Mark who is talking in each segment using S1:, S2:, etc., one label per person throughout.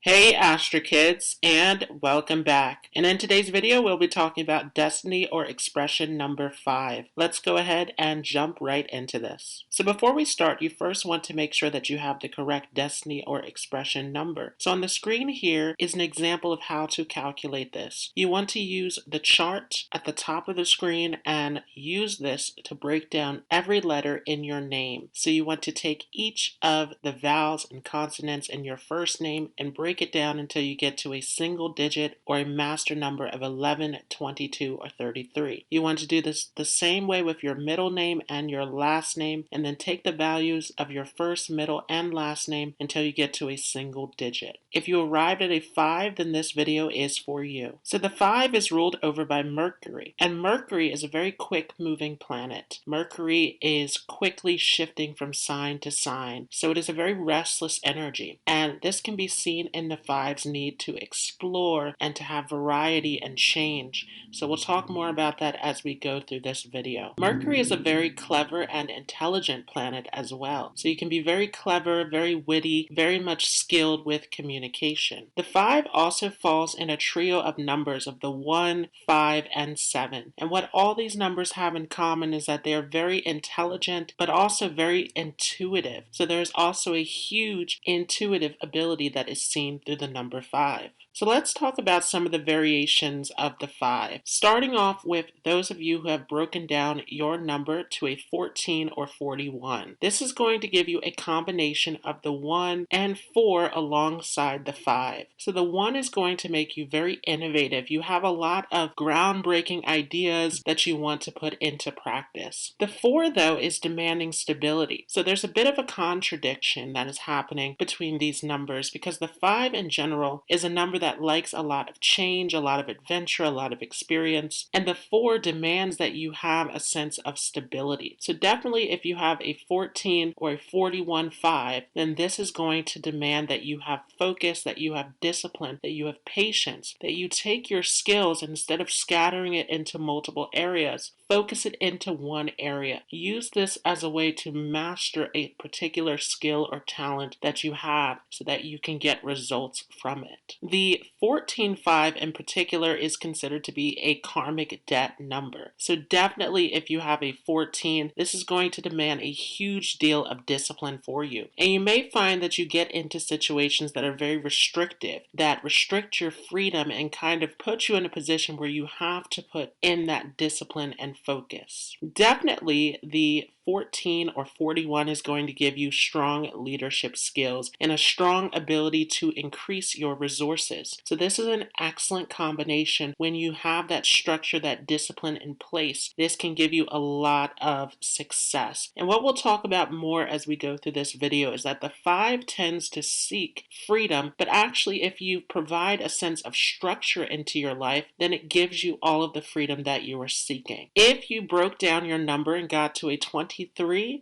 S1: Hey Astro Kids, and welcome back. And in today's video, we'll be talking about destiny or expression number 5. Let's go ahead and jump right into this. So before we start, you first want to make sure that you have the correct destiny or expression number. So on the screen here is an example of how to calculate this. You want to use the chart at the top of the screen and use this to break down every letter in your name. So you want to take each of the vowels and consonants in your first name and break it down until you get to a single digit or a master number of 11, 22, or 33. You want to do this the same way with your middle name and your last name, and then take the values of your first, middle, and last name until you get to a single digit. If you arrived at a 5, then this video is for you. So the 5 is ruled over by Mercury, and Mercury is a very quick moving planet. Mercury is quickly shifting from sign to sign, so it is a very restless energy, and this can be seen in the 5's need to explore and to have variety and change. So we'll talk more about that as we go through this video. Mercury is a very clever and intelligent planet as well. So you can be very clever, very witty, very much skilled with communication. The 5 also falls in a trio of numbers of the 1, 5, and 7. And what all these numbers have in common is that they are very intelligent, but also very intuitive. So there's also a huge intuitive ability that is seen through the number 5. So let's talk about some of the variations of the 5. Starting off with those of you who have broken down your number to a 14 or 41. This is going to give you a combination of the 1 and 4 alongside the 5. So the 1 is going to make you very innovative. You have a lot of groundbreaking ideas that you want to put into practice. The 4, though, is demanding stability. So there's a bit of a contradiction that is happening between these numbers because the 5 in general is a number that likes a lot of change, a lot of adventure, a lot of experience, and the 4 demands that you have a sense of stability. So definitely if you have a 14 or a 41 5, then this is going to demand that you have focus, that you have discipline, that you have patience, that you take your skills and instead of scattering it into multiple areas, focus it into one area. Use this as a way to master a particular skill or talent that you have so that you can get results from it. The 14-5 in particular is considered to be a karmic debt number. So definitely if you have a 14, this is going to demand a huge deal of discipline for you. And you may find that you get into situations that are very restrictive, that restrict your freedom and kind of put you in a position where you have to put in that discipline and focus. Definitely the 14 or 41 is going to give you strong leadership skills and a strong ability to increase your resources. So this is an excellent combination when you have that structure, that discipline in place. This can give you a lot of success. And what we'll talk about more as we go through this video is that the 5 tends to seek freedom, but actually if you provide a sense of structure into your life, then it gives you all of the freedom that you are seeking. If you broke down your number and got to a 23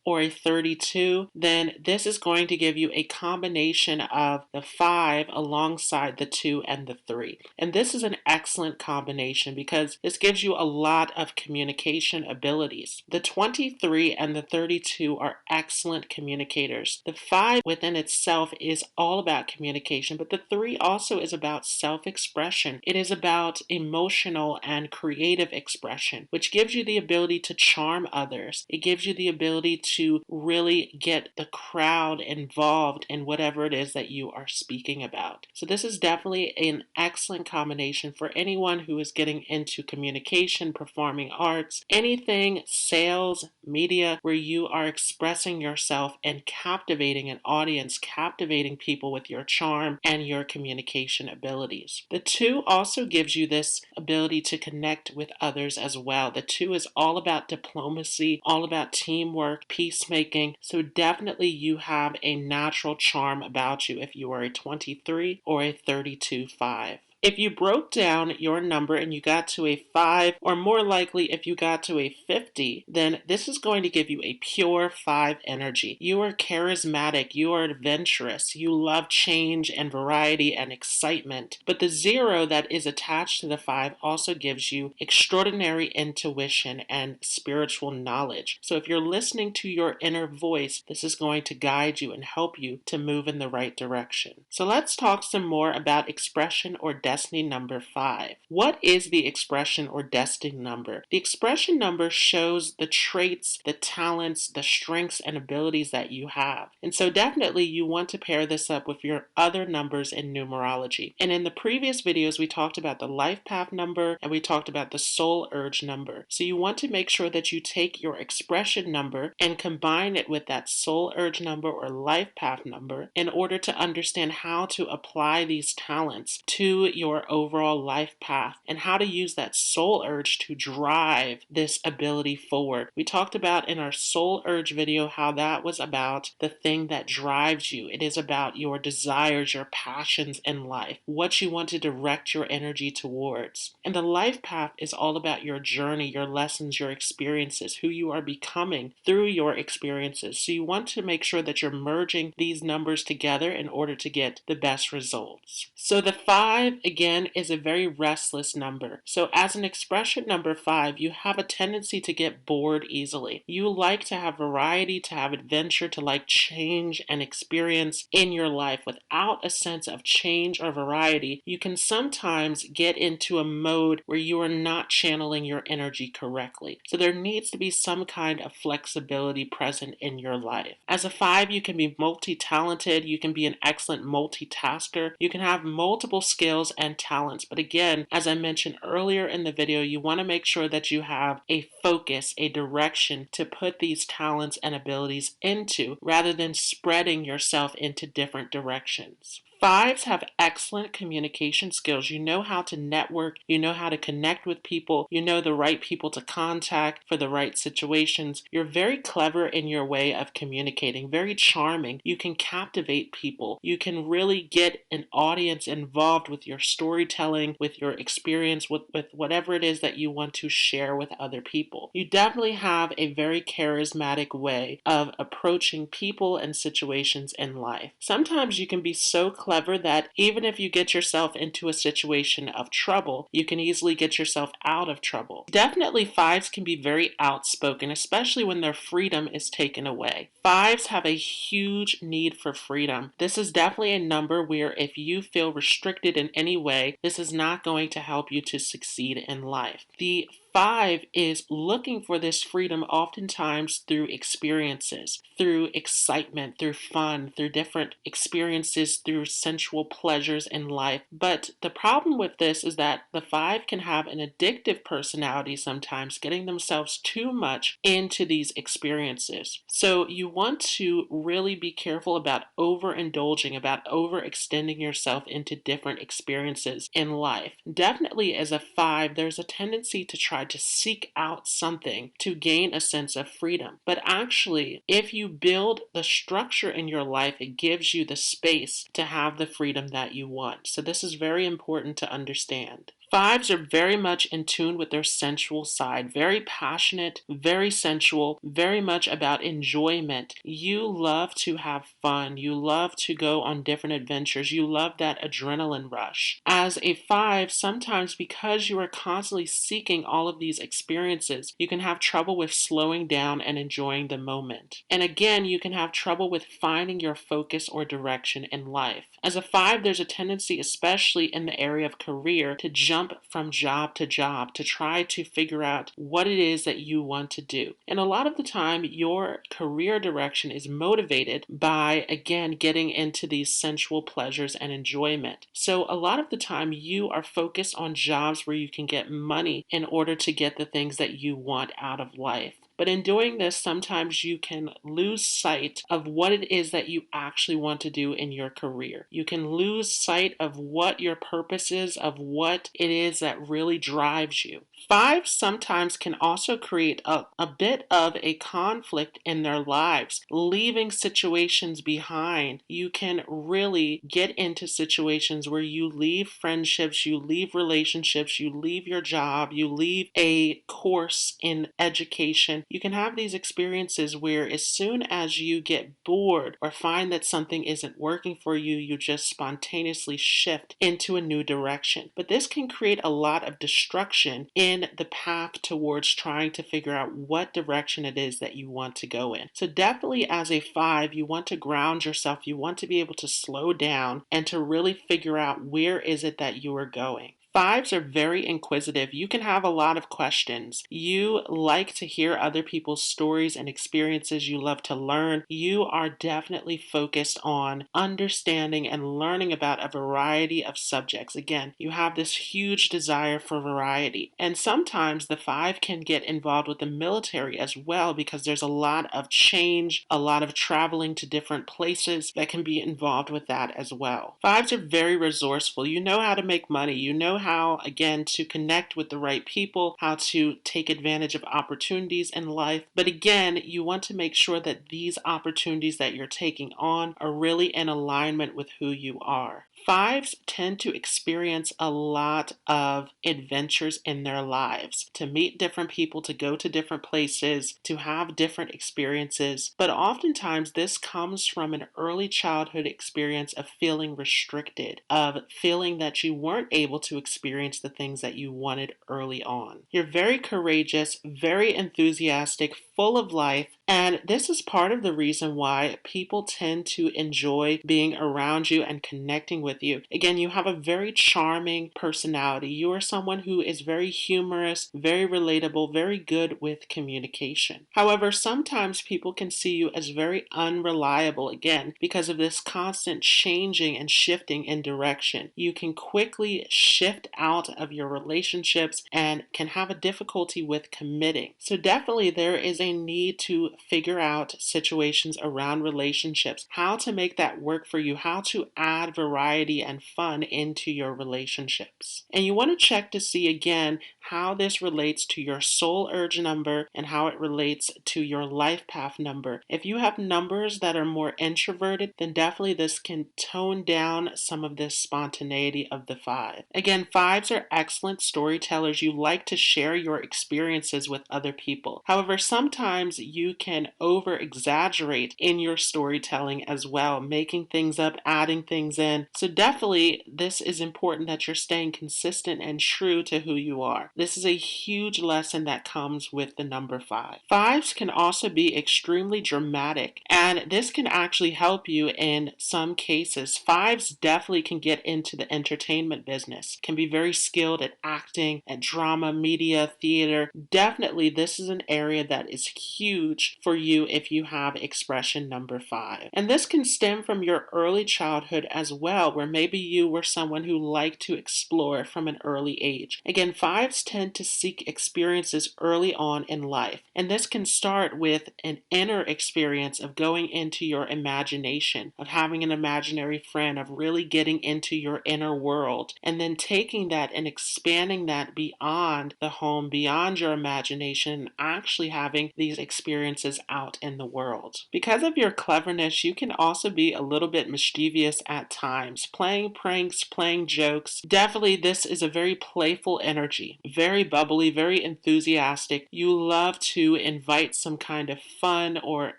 S1: or a 32, then this is going to give you a combination of the 5 alongside the 2 and the 3. And this is an excellent combination because this gives you a lot of communication abilities. The 23 and the 32 are excellent communicators. The 5 within itself is all about communication, but the 3 also is about self-expression. It is about emotional and creative expression, which gives you the ability to charm others. It gives you the ability to really get the crowd involved in whatever it is that you are speaking about. So this is definitely an excellent combination for anyone who is getting into communication, performing arts, anything, sales, media, where you are expressing yourself and captivating an audience, captivating people with your charm and your communication abilities. The 2 also gives you this ability to connect with others as well. The 2 is all about diplomacy, all about teamwork, peacemaking. So definitely you have a natural charm about you if you are a 23 or a 32-5. If you broke down your number and you got to a 5, or more likely if you got to a 50, then this is going to give you a pure 5 energy. You are charismatic, you are adventurous, you love change and variety and excitement. But the 0 that is attached to the 5 also gives you extraordinary intuition and spiritual knowledge. So if you're listening to your inner voice, this is going to guide you and help you to move in the right direction. So let's talk some more about expression or destiny number 5. What is the expression or destiny number? The expression number shows the traits, the talents, the strengths, and abilities that you have. And so definitely you want to pair this up with your other numbers in numerology. And in the previous videos, we talked about the life path number and we talked about the soul urge number. So you want to make sure that you take your expression number and combine it with that soul urge number or life path number in order to understand how to apply these talents to your overall life path and how to use that soul urge to drive this ability forward. We talked about in our soul urge video how that was about the thing that drives you. It is about your desires, your passions in life, what you want to direct your energy towards. And the life path is all about your journey, your lessons, your experiences, who you are becoming through your experiences. So you want to make sure that you're merging these numbers together in order to get the best results. So the 5, again, is a very restless number. So as an expression number 5, you have a tendency to get bored easily. You like to have variety, to have adventure, to like change and experience in your life. Without a sense of change or variety, you can sometimes get into a mode where you are not channeling your energy correctly. So there needs to be some kind of flexibility present in your life. As a 5, you can be multi-talented, you can be an excellent multitasker, you can have multiple skills and talents. But again, as I mentioned earlier in the video, you want to make sure that you have a focus, a direction to put these talents and abilities into, rather than spreading yourself into different directions. 5s have excellent communication skills. You know how to network, you know how to connect with people, you know the right people to contact for the right situations. You're very clever in your way of communicating, very charming. You can captivate people. You can really get an audience involved with your storytelling, with your experience, with whatever it is that you want to share with other people. You definitely have a very charismatic way of approaching people and situations in life. Sometimes you can be so clever that even if you get yourself into a situation of trouble, you can easily get yourself out of trouble. Definitely 5s can be very outspoken, especially when their freedom is taken away. 5s have a huge need for freedom. This is definitely a number where if you feel restricted in any way, this is not going to help you to succeed in life. The 5 is looking for this freedom oftentimes through experiences, through excitement, through fun, through different experiences, through sensual pleasures in life. But the problem with this is that the 5 can have an addictive personality sometimes, getting themselves too much into these experiences. So you want to really be careful about overindulging, about overextending yourself into different experiences in life. Definitely as a 5, there's a tendency to try to seek out something to gain a sense of freedom. But actually, if you build the structure in your life, it gives you the space to have the freedom that you want. So this is very important to understand. 5s are very much in tune with their sensual side, very passionate, very sensual, very much about enjoyment. You love to have fun. You love to go on different adventures. You love that adrenaline rush. As a 5, sometimes because you are constantly seeking all of these experiences, you can have trouble with slowing down and enjoying the moment. And again, you can have trouble with finding your focus or direction in life. As a 5, there's a tendency, especially in the area of career, to jump from job to job to try to figure out what it is that you want to do. And a lot of the time, your career direction is motivated by, again, getting into these sensual pleasures and enjoyment. So a lot of the time, you are focused on jobs where you can get money in order to get the things that you want out of life. But in doing this, sometimes you can lose sight of what it is that you actually want to do in your career. You can lose sight of what your purpose is, of what it is that really drives you. Fives sometimes can also create a bit of a conflict in their lives, leaving situations behind. You can really get into situations where you leave friendships, you leave relationships, you leave your job, you leave a course in education. You can have these experiences where as soon as you get bored or find that something isn't working for you, you just spontaneously shift into a new direction. But this can create a lot of destruction in the path towards trying to figure out what direction it is that you want to go in. So definitely as a five, you want to ground yourself. You want to be able to slow down and to really figure out where is it that you are going. Fives are very inquisitive. You can have a lot of questions. You like to hear other people's stories and experiences. You love to learn. You are definitely focused on understanding and learning about a variety of subjects. Again, you have this huge desire for variety. And sometimes the five can get involved with the military as well because there's a lot of change, a lot of traveling to different places that can be involved with that as well. Fives are very resourceful. You know how to make money. You know how, again, to connect with the right people, how to take advantage of opportunities in life. But again, you want to make sure that these opportunities that you're taking on are really in alignment with who you are. Fives tend to experience a lot of adventures in their lives, to meet different people, to go to different places, to have different experiences. But oftentimes this comes from an early childhood experience of feeling restricted, of feeling that you weren't able to experience the things that you wanted early on. You're very courageous, very enthusiastic, full of life, and this is part of the reason why people tend to enjoy being around you and connecting with you. Again, you have a very charming personality. You are someone who is very humorous, very relatable, very good with communication. However, sometimes people can see you as very unreliable, again, because of this constant changing and shifting in direction. You can quickly shift out of your relationships and can have a difficulty with committing. So definitely there is a need to figure out situations around relationships, how to make that work for you, how to add variety and fun into your relationships. And you want to check to see again how this relates to your soul urge number and how it relates to your life path number. If you have numbers that are more introverted, then definitely this can tone down some of this spontaneity of the five. Again, fives are excellent storytellers. You like to share your experiences with other people. However, sometimes you can over exaggerate in your storytelling as well, making things up, adding things in. So definitely this is important that you're staying consistent and true to who you are. This is a huge lesson that comes with the number five. Fives can also be extremely dramatic, and this can actually help you in some cases. Fives definitely can get into the entertainment business, can be very skilled at acting, at drama, media, theater. Definitely this is an area that is huge for you if you have expression number five. And this can stem from your early childhood as well, where maybe you were someone who liked to explore from an early age. Again, fives tend to seek experiences early on in life. And this can start with an inner experience of going into your imagination, of having an imaginary friend, of really getting into your inner world, and then taking that and expanding that beyond the home, beyond your imagination, and actually having these experiences out in the world. Because of your cleverness, you can also be a little bit mischievous at times, playing pranks, playing jokes. Definitely this is a very playful energy, very bubbly, very enthusiastic. You love to invite some kind of fun or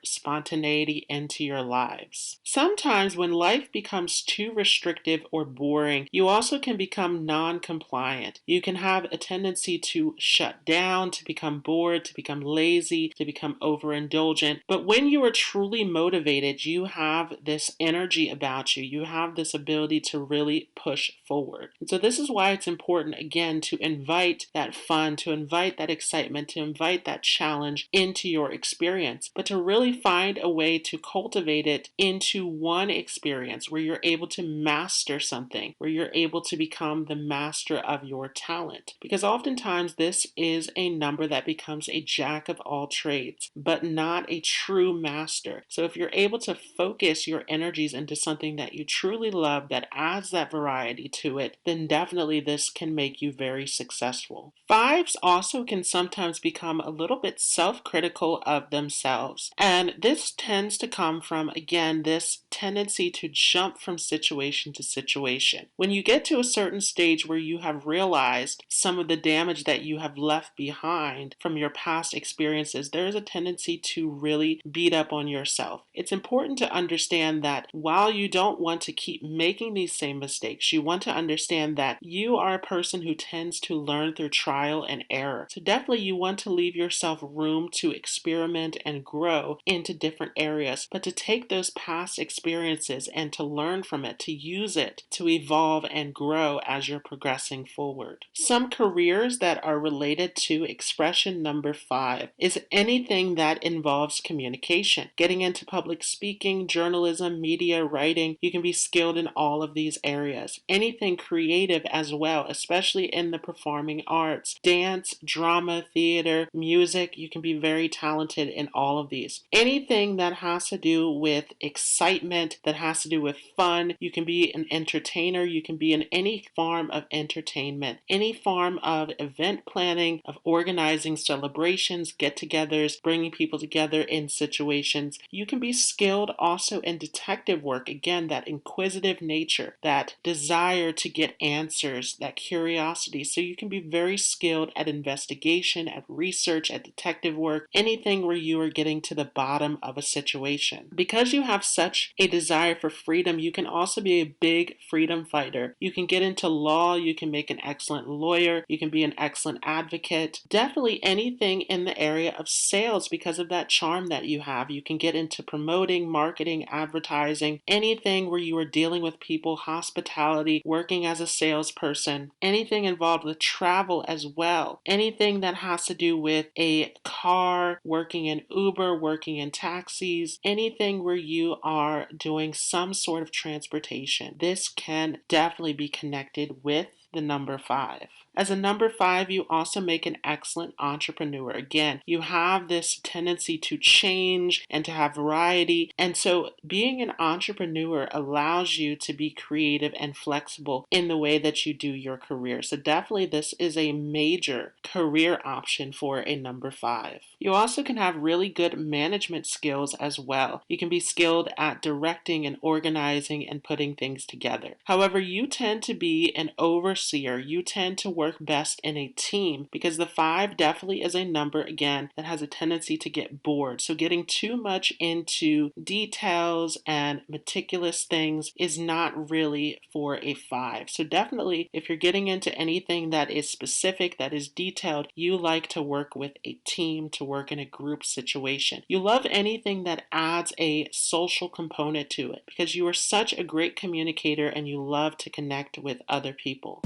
S1: spontaneity into your lives. Sometimes when life becomes too restrictive or boring, you also can become non-compliant. You can have a tendency to shut down, to become bored, to become lazy, to become overindulgent. But when you are truly motivated, you have this energy about you. You have this ability to really push forward. And so this is why it's important, again, to invite that fun, to invite that excitement, to invite that challenge into your experience, but to really find a way to cultivate it into one experience where you're able to master something, where you're able to become the master of your talent. Because oftentimes this is a number that becomes a jack of all trades, but not a true master. So if you're able to focus your energies into something that you truly love that adds that variety to it, then definitely this can make you very successful. Fives also can sometimes become a little bit self-critical of themselves. And this tends to come from, again, this tendency to jump from situation to situation. When you get to a certain stage where you have realized some of the damage that you have left behind from your past experiences, there is a tendency to really beat up on yourself. It's important to understand that while you don't want to keep making these same mistakes, you want to understand that you are a person who tends to learn through trial and error. So definitely you want to leave yourself room to experiment and grow into different areas, but to take those past experiences and to learn from it, to use it to evolve and grow as you're progressing forward. Some careers that are related to expression number 5 is anything that involves communication. Getting into public speaking, journalism, media, writing, you can be skilled in all of these areas. Anything creative as well, especially in the performing arts, dance, drama, theater, music, you can be very talented in all of these. Anything that has to do with excitement, that has to do with fun, you can be an entertainer, you can be in any form of entertainment, any form of event planning, of organizing celebrations, get-togethers, bringing people together in situations. You can be skilled also in detective work, again, that inquisitive nature, that desire to get answers, that curiosity. So you can be very skilled at investigation, at research, at detective work, anything where you are getting to the bottom of a situation. Because you have such a desire for freedom, you can also be a big freedom fighter. You can get into law, you can make an excellent lawyer, you can be an excellent advocate. Definitely anything in the area of sales because of that charm that you have. You can get into promoting, marketing, advertising, anything where you are dealing with people, hospitality, working as a salesperson, anything involved with travel as well. Anything that has to do with a car, working in Uber, working in taxis, anything where you are doing some sort of transportation. This can definitely be connected with the number 5. As a number 5, you also make an excellent entrepreneur. Again, you have this tendency to change and to have variety. And so being an entrepreneur allows you to be creative and flexible in the way that you do your career. So definitely this is a major career option for a number 5. You also can have really good management skills as well. You can be skilled at directing and organizing and putting things together. However, you tend to be an overseer. You tend to work best in a team because the 5 definitely is a number, again, that has a tendency to get bored. So getting too much into details and meticulous things is not really for a 5. So definitely, if you're getting into anything that is specific, that is detailed, you like to work with a team, to work in a group situation. You love anything that adds a social component to it because you are such a great communicator and you love to connect with other people.